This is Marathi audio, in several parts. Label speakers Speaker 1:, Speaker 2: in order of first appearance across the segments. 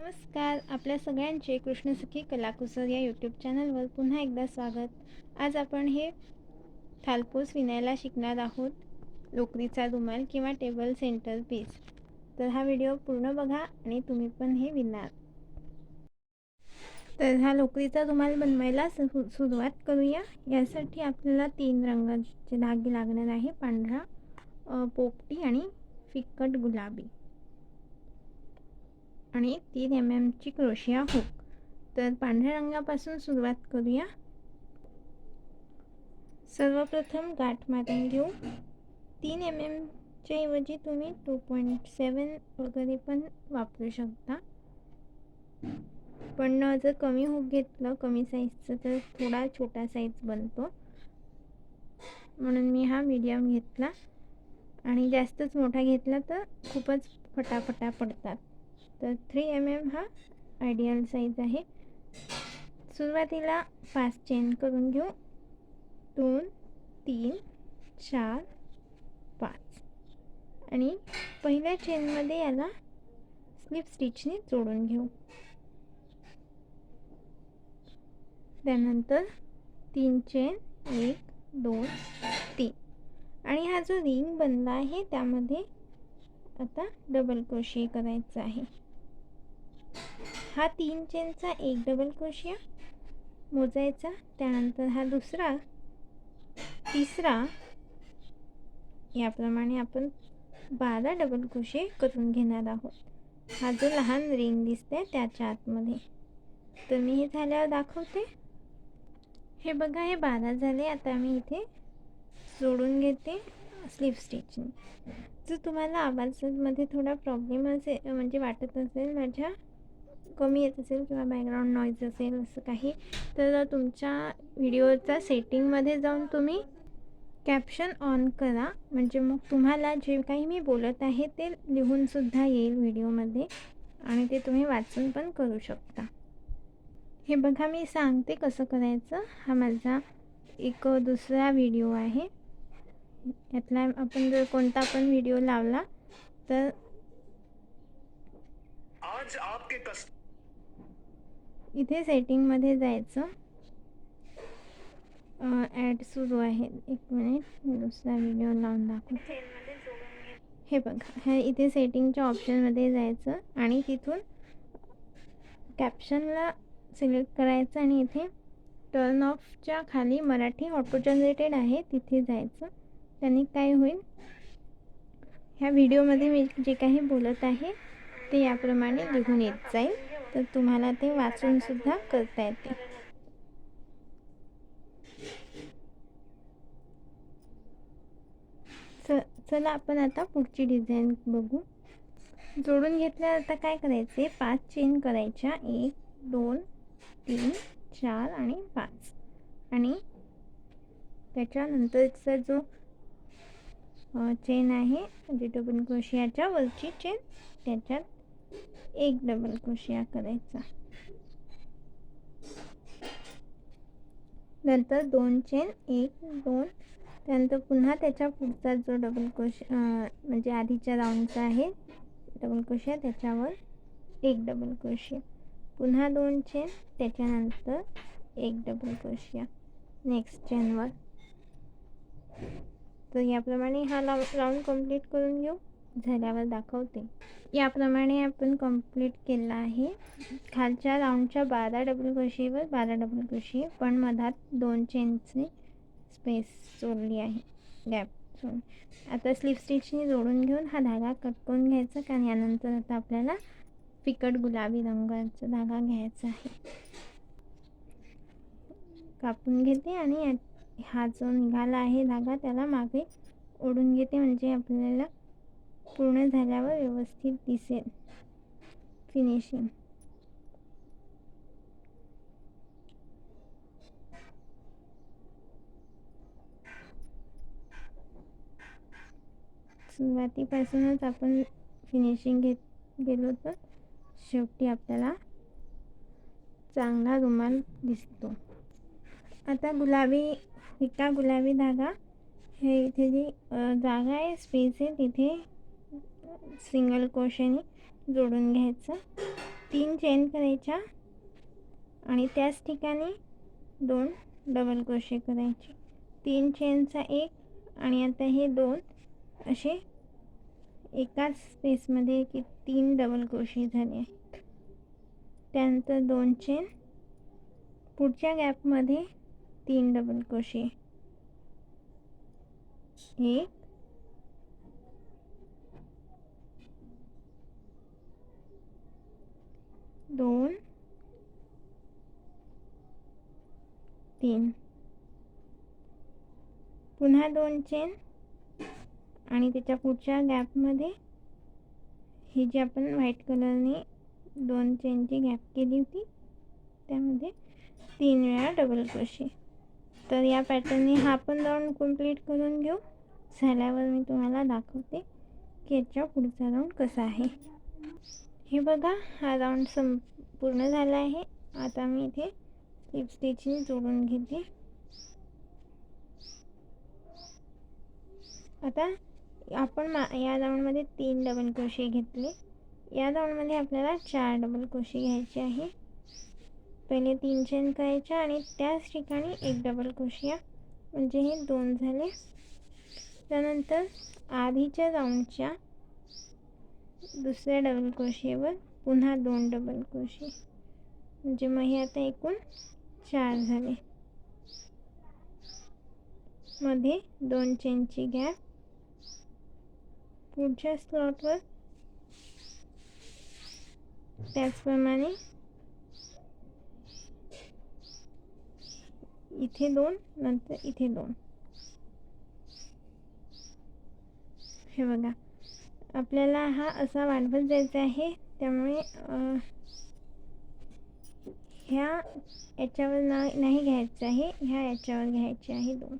Speaker 1: नमस्कार, आपल्या सगळ्यांचे कृष्णसखी कलाकुसर या यूट्यूब चॅनलवर पुन्हा एकदा स्वागत. आज आपण हे थालपोस विणायला शिकणार आहोत. लोकरीचा रुमाल किंवा टेबल सेंटर पीस. तर हा व्हिडिओ पूर्ण बघा आणि तुम्ही पण हे विणार. तर हा लोकरीचा रुमाल बनवायला सुरुवात करूया. यासाठी आपल्याला 3 रंगाचे धागे लागणार आहे, पांढरा, पोपटी आणि फिकट गुलाबी आणि 3 mm ची क्रोशिया हुक. तर पांढऱ्या रंगापासून सुरुवात करूया. सर्वप्रथम गाठ मारून घेऊ. 3 mm च्या ऐवजी तुम्ही 2.7 वगैरे पण वापरू शकता. पण जर कमी हुक घेतलं, कमी साईजचं, तर थोडा छोटा साईज बनतो, म्हणून मी हा मीडियम घेतला. आणि जास्तच मोठा घेतला तर खूपच फटाफटा पडतात. तर 3 mm हा आयडियल साईज आहे. सुरुवातीला 5 चेन करून घेऊ. 2 3 4 5 आणि पहिल्या चेनमध्ये याला स्लिप स्टिचने जोडून घेऊ. त्यानंतर 3 चेन, 1 2 3 आणि हा जो रिंग बनला आहे त्यामध्ये आता डबल क्रोशिया करायचा आहे. हा 3 चेनचा एक डबल क्रोशिया मोजायचा. त्यानंतर हा दुसरा, तिसरा, याप्रमाणे आपण 12 डबल क्रोशिया करून घेणार आहोत. हा जो लहान रिंग दिसते त्याच्या आतमध्ये. तर मी हे झाल्यावर दाखवते. हे बघा, हे 12 झाले. आता मी इथे जोडून घेते स्लिप स्टिचने. जर तुम्हाला आवाजामध्ये थोडा प्रॉब्लेम असेल, म्हणजे वाटत असेल माझ्या कमी येत असेल किंवा बॅकग्राऊंड नॉईज असेल असं काही, तर तुमच्या व्हिडिओचा सेटिंगमध्ये जाऊन तुम्ही कॅप्शन ऑन करा. म्हणजे मग तुम्हाला जे काही मी बोलत आहे ते लिहूनसुद्धा येईल व्हिडिओमध्ये आणि ते तुम्ही वाचून पण करू शकता. हे बघा, मी सांगते कसं करायचं. हा माझा एक दुसरा व्हिडिओ आहे. यातला आपण जर कोणता पण व्हिडिओ लावला तर आज आपके इथे सेटिंगमध्ये जायचं. ॲड सुरू आहे. एक मिनिट, दुसरा व्हिडिओ लावून दाखवते. हे बघा, हे इथे सेटिंगच्या ऑप्शनमध्ये जायचं आणि तिथून कॅप्शनला सिलेक्ट करायचं आणि इथे टर्न ऑफच्या खाली मराठी ऑटो जनरेटेड आहे, तिथे जायचं. त्याने काय होईल, ह्या व्हिडिओमध्ये मी जे काही बोलत आहे ते याप्रमाणे लिहून येत जाईल. तर तुम्हाला ते वाचूनसुद्धा करता येते. चला आपण आता पुढची डिझाईन बघू. जोडून घेतल्या आता काय करायचे, 5 चेन करायच्या. 1 2 3 4 आणि 5 आणि त्याच्यानंतरचा जो चेन आहे म्हणजे डबल क्रोशियाच्या वरची चेन, त्याच्यात एक डबल क्रोशिया करायचा. नंतर 2 चेन, 1 2, त्यानंतर पुन्हा त्याच्या पुढचा जो डबल क्रोशिया म्हणजे आधीच्या राऊंडचा आहे डबल क्रोशिया, त्याच्यावर एक डबल क्रोशिया, पुन्हा 2 चेन, त्याच्यानंतर एक डबल क्रोशिया नेक्स्ट चेनवर. तर याप्रमाणे हा राऊंड कंप्लीट करून घेऊ. झाल्यावर दाखवते. याप्रमाणे आपण कंप्लीट केला आहे. खालच्या राऊंडच्या 12 डबल क्रोशियावर 12 डबल क्रोशिया, पण मधात 2 चेनची स्पेस सोडली आहे, गॅप सोडून. आता स्लिप स्टिचने जोडून घेऊन हा धागा कट करून घ्यायचा, कारण यानंतर आता आपल्याला फिकट गुलाबी रंगाचा धागा घ्यायचा आहे. कापून घेते आणि हा जो निघाला आहे धागा त्याला मागे ओढून घेते, म्हणजे आपल्याला पूर्ण झाल्यावर व्यवस्थित दिसेल फिनिशिंग. सुरुवातीपासूनच आपण फिनिशिंग घेत गेलो तर शेवटी आपल्याला चांगला रुमाल दिसतो. आता गुलाबी, फिका गुलाबी धागा, हे इथे जी जागा आहे, स्पेस आहे, तिथे सिंगल क्रोशियाने जोडून घ्यायचं. 3 चेन करायच्या आणि त्याच ठिकाणी 2 डबल क्रोशे करायचे. 3 चेनचा एक आणि आता हे 2 असे एकाच स्पेसमध्ये की 3 डबल क्रोशे झाले आहेत. त्यानंतर 2 चेन, पुढच्या गॅपमध्ये 3 डबल क्रोशे, 1 2 3, पुन्हा 2 चेन आणि त्याच्या पुढच्या गॅपमध्ये ही जी आपण व्हाईट कलरने 2 चेनची गॅप केली होती त्यामध्ये 3 वेळा डबल क्रोशे. तर या पॅटर्नने हा पण राऊंड कंप्लीट करून घेऊ. झाल्यावर मी तुम्हाला दाखवते की याच्या पुढचा राऊंड कसा आहे. हे बघा, हा राऊंड पूर्ण झाला आहे. आता मी इथे स्लिप स्टिचने जोडून घेते. आता आपण या राऊंडमध्ये 3 डबल क्रोशे घेतले. या राऊंडमध्ये आपल्याला 4 डबल क्रोशे घ्यायचे आहे. पहिले 3 चेन करायच्या आणि त्याच ठिकाणी 1 डबल क्रोशिया, म्हणजे हे 2 झाले. त्यानंतर आधीच्या राऊंडच्या दुसऱ्या डबल क्रोशियावर पुन्हा 2 डबल क्रोशे, म्हणजे मग हे आता एकूण 4 झाले. मध्ये 2 चेनची गॅप, पुढच्या स्लॉटवर त्याचप्रमाणे इथे 2, नंतर इथे 2. हे बघा, आपल्याला हा असा वाढवत जायचा आहे. त्यामुळे याच्यावर नाही घ्यायचं आहे, ह्या याच्यावर घ्यायचे आहे 2.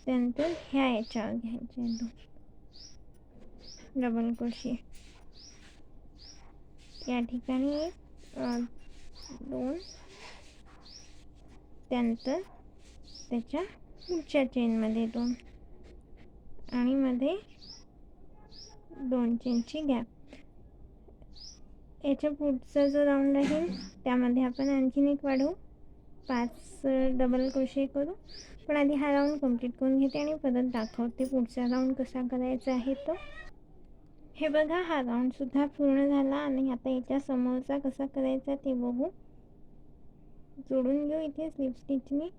Speaker 1: त्यानंतर ह्या याच्यावर घ्यायचे आहे 2 डबल क्रोशे. या ठिकाणी 2, त्यानंतर त्याच्या पुढच्या चेनमध्ये 2 आणि मध्ये 2 चेनची गॅप. याच्या पुढचा जो राऊंड आहे त्यामध्ये आपण आणखीन एक वाढवू, 5 डबल क्रोशे करू. पण आधी हा राऊंड कंप्लीट करून घेते आणि परत दाखवते पुढचा राऊंड कसा करायचा आहे तो. हे बघा, हा राऊंडसुद्धा पूर्ण झाला आणि आता याच्या समोरचा कसा करायचा ते बघू. जोडून घेऊ इथे स्लिप स्टिचने.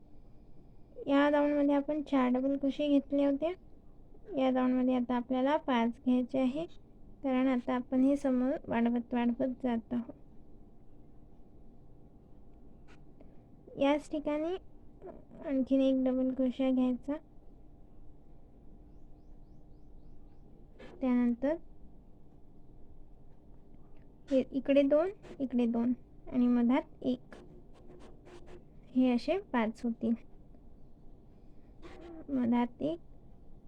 Speaker 1: या राऊंडमध्ये आपण 4 डबल क्रोशे घेतले होते. या राऊंडमध्ये आता आपल्याला 5 घ्यायचे आहे, कारण आता आपण हे समोर वाढवत जात आहोत. याच ठिकाणी आणखीन 1 डबल क्रोशा घ्यायचा. त्यानंतर इकडे 2, इकडे 2 आणि मधात 1, हे असे 5 होतील. मधात 1,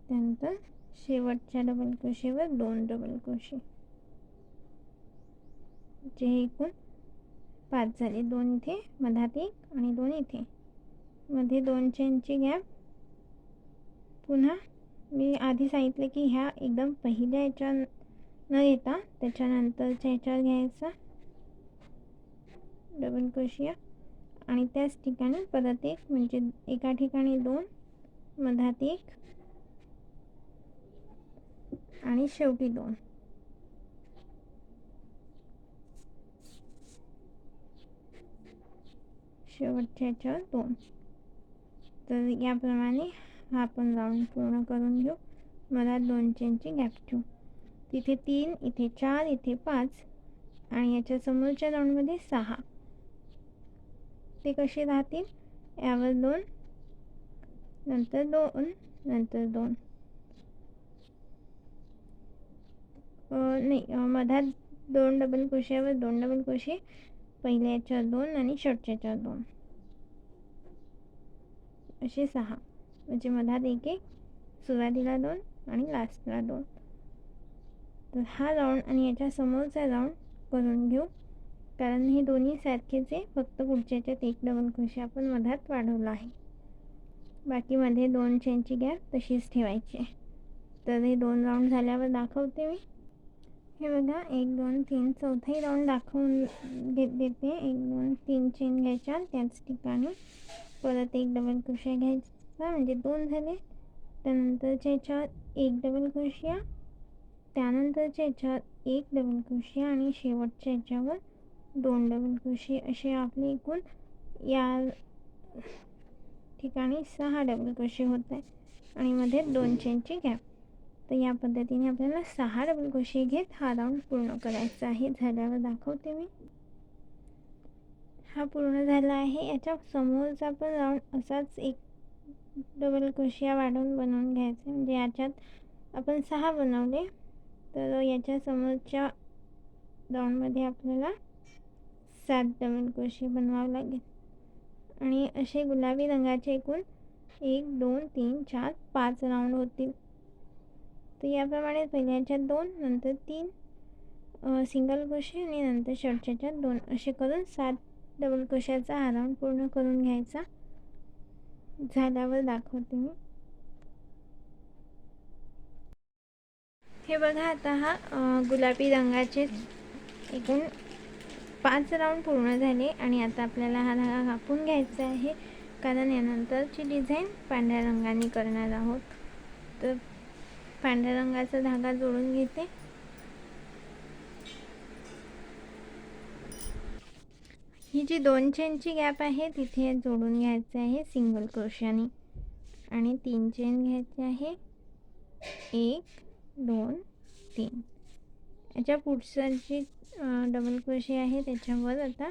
Speaker 1: त्यानंतर शेवटच्या डबल क्रोशेवर 2 डबल क्रोशे, जे एकूण 5 झाले. 2 इथे, मधात 1 आणि 2 इथे, मध्ये 2 चेनची गॅप. पुन्हा मी आधी सांगितले की ह्या एकदम पहिल्या याच्या न येता त्याच्यानंतरच्या याच्यावर घ्यायचा डबल क्रोशिया आणि त्याच ठिकाणी परत 1, म्हणजे एका ठिकाणी 2, मधात 1 आणि शेवटी 2. शेवटच्या याच्यावर 2. तर याप्रमाणे हा आपण राऊंड पूर्ण करून घेऊ. मला 2 चेनची गॅप ठेवू. तिथे 3, इथे 4, इथे 5 आणि याच्या समोरच्या राऊंडमध्ये 6. ते कसे राहतील, यावर 2, नंतर 2, नंतर 2, नाही, मधात 2 डबल क्रोशियावर 2 डबल क्रोशे, पहिल्या याच्यावर 2 आणि शेवटच्या याच्यावर 2, असे 6. म्हणजे मधात 1 1, सुरुवातीला 2 आणि लास्टला 2. तर हा राऊंड आणि याच्या समोरचा राऊंड करून घेऊ, कारण हे दोन्ही सारखेच आहे, फक्त पुढच्या याच्यात 1 डबल क्रोशे आपण मधात वाढवला आहे. बाकी मध्ये 2 चेनची गॅप तशीच ठेवायची. तर हे 2 राऊंड झाल्यावर दाखवते मी. हे बघा 1 2 3 चौथाही राऊंड दाखवून देते. 1 2 3 चेन घ्यायच्या, त्याच ठिकाणी परत एक डबल क्रोशिया घ्यायचा म्हणजे 2 झाले. त्यानंतरच्या याच्यावर एक डबल क्रोशिया, त्यानंतरच्या याच्यावर एक डबल क्रोशिया आणि शेवटच्या याच्यावर 2 डबल क्रोशिया, असे आपले एकूण या ठिकाणी 6 डबल क्रोशिया होत आहे आणि मध्ये 2 चेनची गॅप. तर या पद्धतीने आपल्याला 6 डबल क्रोशिया घेत हा राऊंड पूर्ण करायचा आहे. झाल्यावर दाखवते मी. हा पूर्ण झाला आहे. याच्या समोरचा पण राऊंड असाच एक डबल क्रोशिया वाढवून बनवून घ्यायचा. म्हणजे याच्यात आपण 6 बनवले, तर याच्या समोरच्या राऊंडमध्ये आपल्याला 7 डबल क्रोशिया बनवावं लागेल. आणि असे गुलाबी रंगाचे एकूण 1 2 3 4 5 राऊंड होतील. तर याप्रमाणे पहिल्या याच्यात 2, नंतर 3 सिंगल क्रोशिया आणि नंतर शेवटच्या याच्यात 2, असे करून 7 डबल क्रोशियाचा हा राऊंड पूर्ण करून घ्यायचा. झाल्यावर दाखवते मी. हे बघा, आता हा गुलाबी रंगाचे एकूण 5 राऊंड पूर्ण झाले आणि आता आपल्याला हा धागा कापून घ्यायचा आहे, कारण यानंतरची डिझाईन पांढऱ्या रंगाने करणार आहोत. तर पांढऱ्या रंगाचा धागा जोडून घेते. ही जी 2 चेनची गॅप आहे तिथे जोडून घ्यायचं आहे सिंगल क्रोशियाने आणि 3 चेन घ्यायचे आहे. 1 2 3. याच्या पुढचं जी डबल क्रोशिया आहे त्याच्यावर आता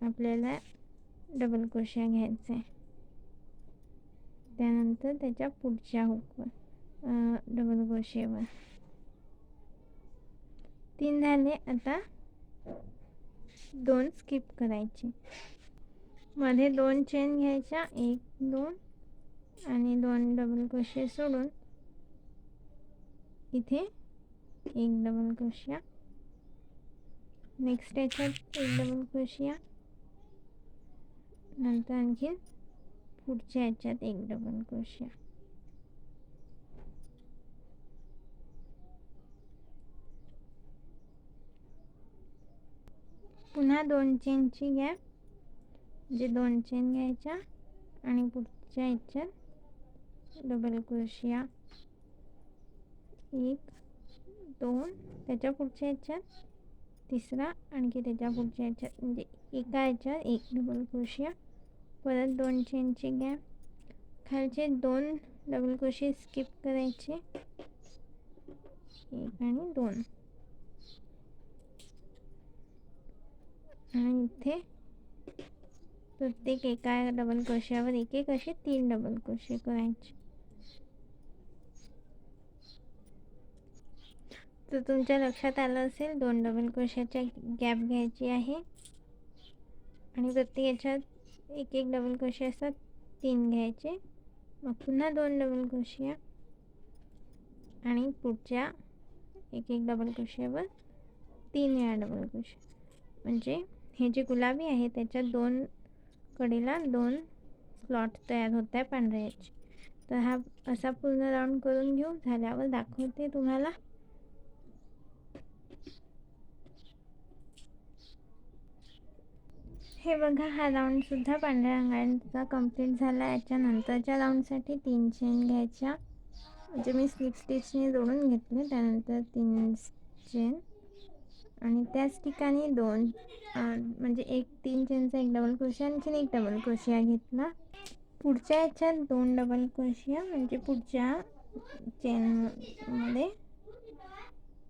Speaker 1: आपल्याला डबल क्रोशिया घ्यायचा आहे. त्यानंतर त्याच्या पुढच्या हुकवर डबल क्रोशियावर 3 झाले. आता 2 स्किप करायचे. मध्ये 2 चेन घ्यायच्या, 1 2 आणि 2 डबल क्रोशिया सोडून इथे एक डबल क्रोशिया, नेक्स्ट याच्यात एक डबल क्रोशिया, नंतर आणखी पुढच्या याच्यात एक डबल क्रोशिया. पुन्हा 2 चेनची गॅप, म्हणजे 2 चेन घ्यायच्या आणि पुढच्या याच्यात डबल क्रोशिया, 1 2, त्याच्या पुढच्या याच्यात तिसरा, आणखी त्याच्या पुढच्या याच्यात, म्हणजे एका याच्यात एक डबल क्रोशिया, परत 2 चेनची गॅप, खालचे 2 डबल क्रोशिया स्किप करायचे, 1 आणि 2, आणि इथे प्रत्येक एका डबल क्रोशियावर एक एक असे 3 डबल क्रोशिया करायचे. तर तुमच्या लक्षात आलं असेल, 2 डबल क्रोशियाच्या गॅप घ्यायची आहे आणि प्रत्येक याच्यात एक एक डबल क्रोशिया असतात, 3 घ्यायचे. मग पुन्हा 2 डबल क्रोशिया आणि पुढच्या एक एक डबल क्रोशियावर 3 वेळा डबल क्रोशिया. म्हणजे हे जे गुलाबी आहे त्याच्या 2 कडेला 2 स्लॉट तयार होत आहे पांढऱ्याचे. तर हा असा पूर्ण राऊंड करून घेऊ. झाल्यावर दाखवते तुम्हाला. हे बघा, हा राऊंडसुद्धा पांढऱ्या रंगाचा कंप्लीट झाला. याच्यानंतरच्या राऊंडसाठी 3 चेन घ्यायच्या, म्हणजे मी स्लिप स्टिचने जोडून घेतले. त्यानंतर 3 चेन आणि त्याच ठिकाणी 2 म्हणजे 3 चेनचा एक डबल क्रोशिया, आणखीन एक डबल क्रोशिया घेतला. पुढच्या याच्यात 2 डबल क्रोशिया, म्हणजे पुढच्या चेनमध्ये,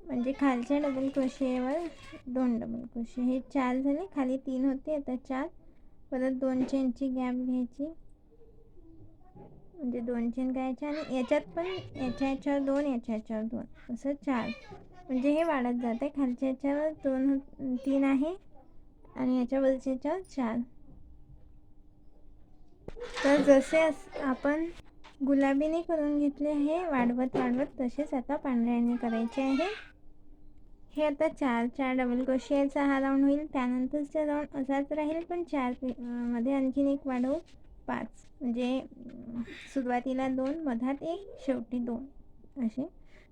Speaker 1: म्हणजे खालच्या डबल क्रोशियावर 2 डबल क्रोशिया. हे 4 झाले. खाली 3 होते, आता 4. परत 2 चेनची गॅप घ्यायची, म्हणजे 2 चेन करायच्या आणि याच्यात पण याच्या याच्यावर 2, याच्या याच्यावर 2, असं 4. म्हणजे हे वाढत जाते. खालच्या याच्यावर 3 आहे आणि याच्यावरच्या याच्यावर 4. तर जसे आपण गुलाबीने करून घेतले आहे वाढवत वाढवत, तसेच आता पांढऱ्याने करायचे आहे. हे आता 4 डबल क्रोशियाचा हा राऊंड होईल. त्यानंतरचा राऊंड असाच राहील, पण 4 मध्ये आणखीन एक वाढवू 5. म्हणजे सुरुवातीला 2, मधात 1, शेवटी 2, असे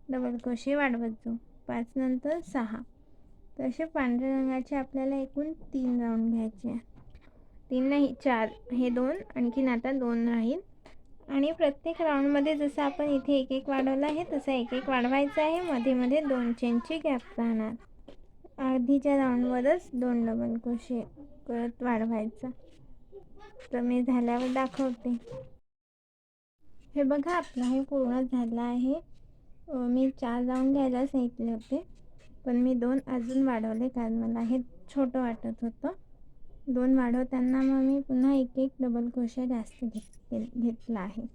Speaker 1: डबल क्रोशे वाढवत जाऊ. 5 नंतर 6. तर असे पांढऱ्या रंगाचे आपल्याला एकूण 3 राऊंड घ्यायचे आहे. 3 नाही 4, हे 2 आणखीन आता 2 राहील. आणि प्रत्येक राऊंडमध्ये जसं आपण इथे एक एक वाढवला आहे तसं एक एक वाढवायचं आहे. मध्ये मध्ये 2 चेनची गॅप राहणार. आधीच्या राऊंडवरच 2 डबल क्रोशे करत वाढवायचं. तर मी झाल्यावर दाखवते. हे बघा आपलं हे पूर्ण झालं आहे. मी 4 राऊंड घ्यायला सांगितले होते, पण मी 2 अजून वाढवले कारण मला हे छोटं वाटत होतं. 2 वाढवताना मग मी पुन्हा एक एक डबल क्रोशे जास्त घेतला आहे.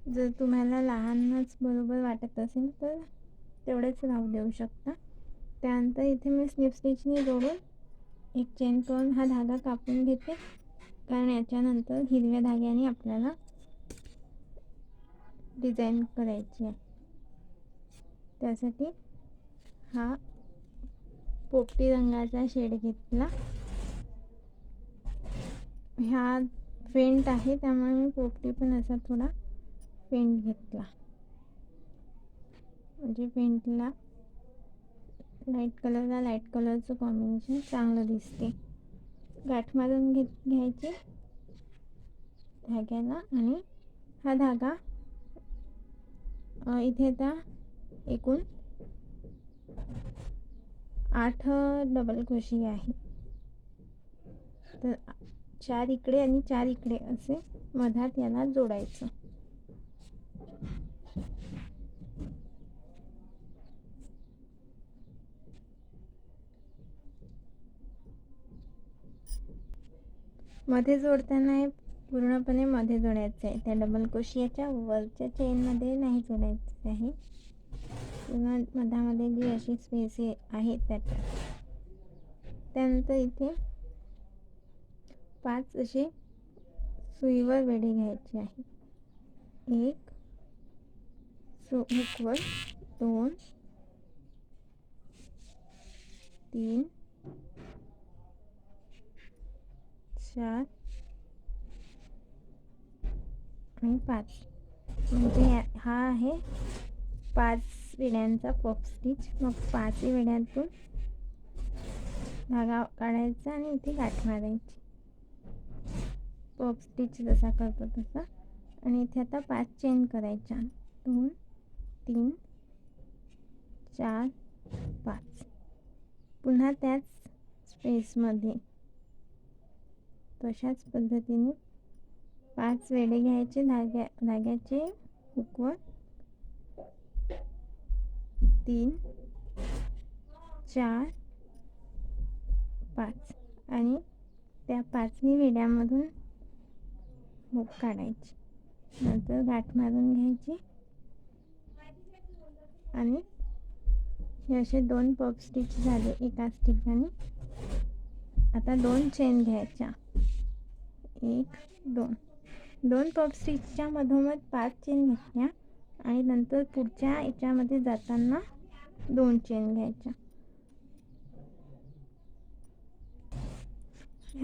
Speaker 1: जर तुम्हाला लहानच बरोबर वाटत असेल तर तेवढेच राहू देऊ शकता. त्यानंतर इथे मी स्लिप स्टिचने जोडून एक चेन करून हा धागा कापून घेते, कारण याच्यानंतर हिरव्या धाग्याने आपल्याला डिझाईन करायची आहे. त्यासाठी हा पोपटी रंगाचा शेड घेतला. हा फेंट आहे त्यामुळे मी पोपटी पण असा थोडा फेंट घेतला, म्हणजे फेंटला लाईट कलरला लाईट कलरचं कॉम्बिनेशन चांगलं दिसते. गाठ मारून घ्यायची धाग्याला आणि हा धागा इथे आता एकूण 8 डबल क्रोशे आहे. तर 4 इकडे आणि 4 इकडे असे मधात याला जोडायचं. मध्ये जोडताना हे पूर्णपणे मध्ये जोडायचं आहे. त्या डबल क्रोशियाच्या वरच्या चेनमध्ये नाही जोडायचं आहे. पुन्हा मधामध्ये जी अशी स्पेस आहे त्याच्यात. त्यानंतर इथे 5 असे सुईवर वेढे घ्यायचे आहे. 1 हुकवर, 2, 3, 4 आणि 5. म्हणजे हा आहे 5 वेड्यांचा पफ स्टिच. मग 5 वेड्यातून धागा काढायचा आणि इथे गाठ मारायची. पफ स्टिच जसा करतो तसा. आणि इथे आता 5 चेन करायच्या. 2, 3, 4, 5. पुन्हा त्याच स्पेसमध्ये तशाच पद्धतीने 5 वेढे घ्यायचे धाग्याचे हुकवर. 3, 4, 5 आणि त्या 5 वेड्यामधून हुक काढायची. नंतर गाठ मारून घ्यायची आणि हे असे 2 पफ स्टिच झाले एकाच ठिकाणी. आता 2 चेन घ्यायच्या. 1, 2 पफ स्टिचच्या मधोमध 5 चेन घेतल्या आणि नंतर पुढच्या याच्यामध्ये जाताना 2 चेन घ्यायच्या.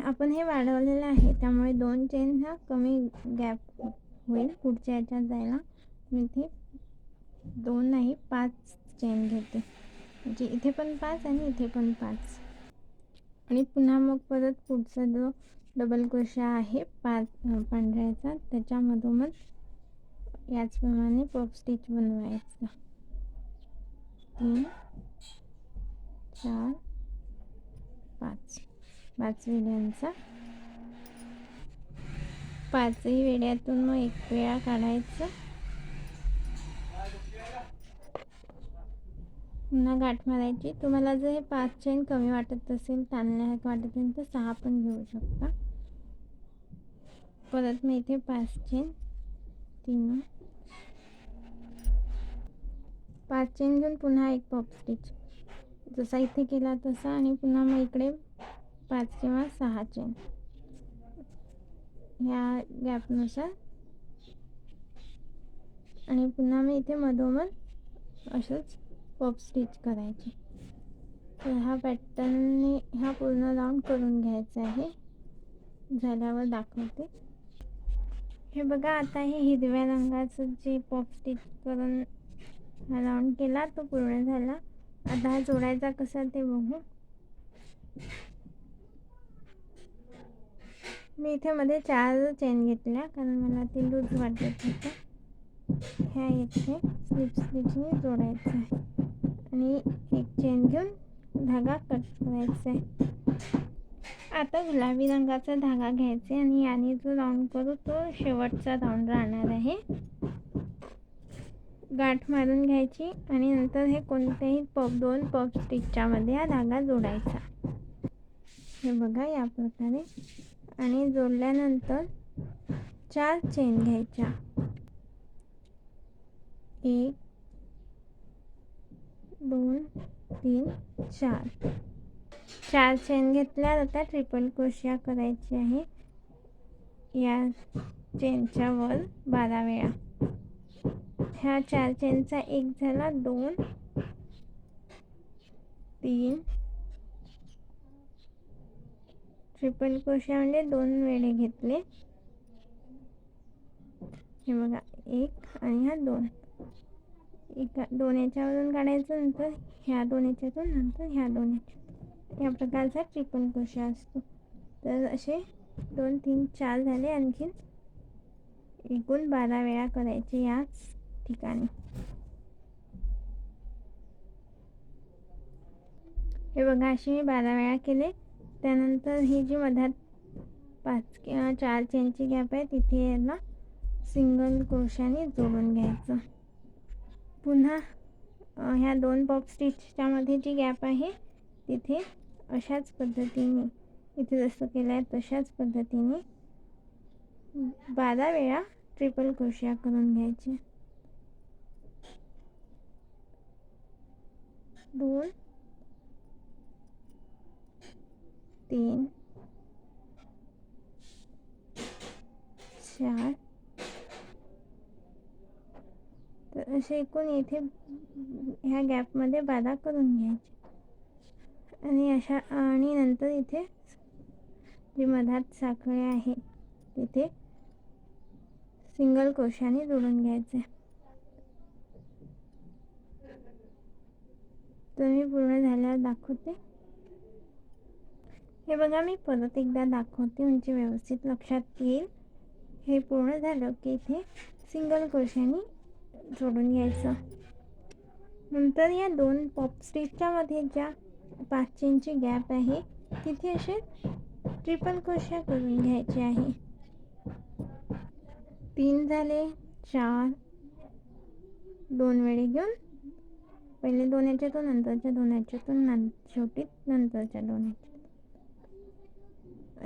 Speaker 1: आपण हे वाढवलेलं आहे त्यामुळे 2 चेन हा कमी गॅप होईल पुढच्या याच्यात जायला. मी इथे 2 नाही 5 चेन घेते, म्हणजे इथे पण 5 आणि इथे पण 5. आणि पुन्हा मग परत पुढचा जो डबल क्रोशा आहे 5 पांढऱ्याचा त्याच्यामधूनच याचप्रमाणे पफ स्टिच बनवायचा. 3, 4, 5 वेड्यांचा. 5 वेड्यातून मग एक वेळा काढायचं. पुन्हा गाठ मारायची. तुम्हाला जर हे 5 चेन कमी वाटत असेल, ताणल्यासारखं वाटत असेल तर 6 पण घेऊ शकता. परत मी इथे 5 चेन 3, 5 चेन घेऊन पुन्हा एक पफ स्टिच जसा इथे केला तसा आणि पुन्हा मग इकडे 5 किंवा 6 चेन ह्या गॅपनुसार. आणि पुन्हा मी इथे मधोमध असंच पफ स्टिच करायचे. तर हा पॅटर्नने हा पूर्ण राऊंड करून घ्यायचा आहे. झाल्यावर दाखवते. हे बघा आता हे हिरव्या रंगाचं जे पफ स्टिच करून हा राऊंड केला तो पूर्ण झाला. आता हा जोडायचा कसा ते बघू. मी इथे मध्ये 4 चेन घेतल्या कारण मला ते लूज वाटत होतं. ह्या इथे स्लिप स्टिचने जोडायचं आहे आणि एक चेन घेऊन धागा कट करायचा आहे. आता गुलाबी रंगाचा धागा घ्यायचा आणि याने जो राऊंड करू तो शेवटचा राऊंड राहणार आहे. गाठ मारून घ्यायची आणि नंतर हे कोणत्याही 2 पफ स्टिचच्या मध्ये हा धागा जोडायचा. हे बघा या प्रकारे. आणि जोडल्यानंतर 4 चेन घ्यायच्या. 1 2 3 4 चेन घेतल्या. आता ट्रिपल क्रोशिया करायची आहे या चेनच्या वर 12 वेळा. ह्या 4 चेनचा एक झाला, 2 3 ट्रिपल क्रोशिया म्हणजे 2 वेळे घेतले. हे बघा 1 आणि हा 2. एका 2 याच्यावरून काढायचं, नंतर ह्या 2 याच्यातून, नंतर ह्या 2 याच्यातून. या प्रकारचा ट्रिपल क्रोशिया असतो. तर असे 2 3 4 झाले. आणखीन एकूण 12 वेळा करायचे याच ठिकाणी. हे बघा असे मी 12 वेळा केले. त्यानंतर ही जी मधात 5 किंवा 4 चेनची गॅप आहे तिथे याला सिंगल क्रोशाने जोडून घ्यायचं. पुन्हा ह्या 2 पफ स्टिचच्या मध्ये जी गॅप आहे तिथे अशाच पद्धतीने इथे जसं केलं आहे तशाच पद्धतीने 12 वेळा ट्रिपल क्रोशिया करून घ्यायचे. 2 3 4. तर असे एकूण इथे ह्या गॅपमध्ये 12 करून घ्यायचे. आणि नंतर इथे जी मधात साखळी आहे तिथे सिंगल क्रोशाने जोडून घ्यायचे. तर मी पूर्ण झाल्यावर दाखवते. हे बघा मी परत एकदा दाखवते म्हणजे व्यवस्थित लक्षात येईल. हे पूर्ण झालं की इथे सिंगल क्रोशाने जोडून घ्यायचं. नंतर या 2 पॉप स्टिचच्या मध्ये ज्या 5 चेनची गॅप आहे तिथे असे ट्रिपल क्रोशिया करून घ्यायचे आहे. 3 झाले, 4 2 वेळे घेऊन पहिले 2 याच्यातून, नंतरच्या 2 याच्यातून, शेवटी नंतरच्या 2 याच्यातून.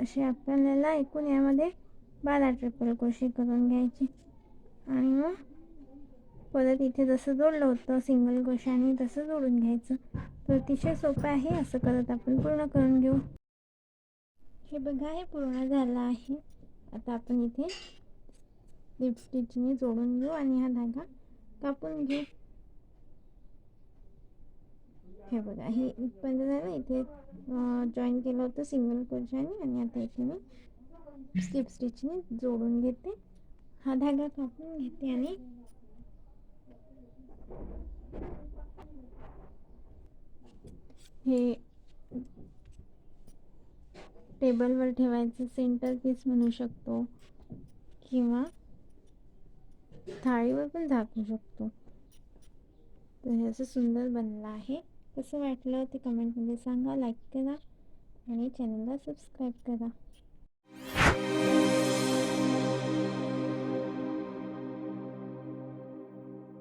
Speaker 1: असे आपल्याला एकूण यामध्ये 12 ट्रिपल क्रोशे करून घ्यायचे. आणि मग परत इथे जसं जोडलं होतं सिंगल क्रोशाने तसं जोडून घ्यायचं. तर अतिशय सोपं आहे. असं करत आपण पूर्ण करून घेऊ. हे बघा हे पूर्ण झालं आहे. आता आपण इथे स्लिप स्टिचने जोडून घेऊ आणि हा धागा कापून घेऊ. हे बघा हे इथपर्यंत झालं. इथे जॉईन केलं होतं सिंगल क्रोशाने आणि आता इथे मी स्लिप स्टिचने जोडून घेते. हा धागा कापून घेते आणि हे टेबलवर ठेवायचं सेंटर पीस म्हणू शकतो किंवा थाळीवर पण झाकू शकतो. तर हे असं सुंदर बनलं आहे. कसं वाटलं ते कमेंटमध्ये सांगा. लाईक करा आणि चॅनलला सबस्क्राईब करा.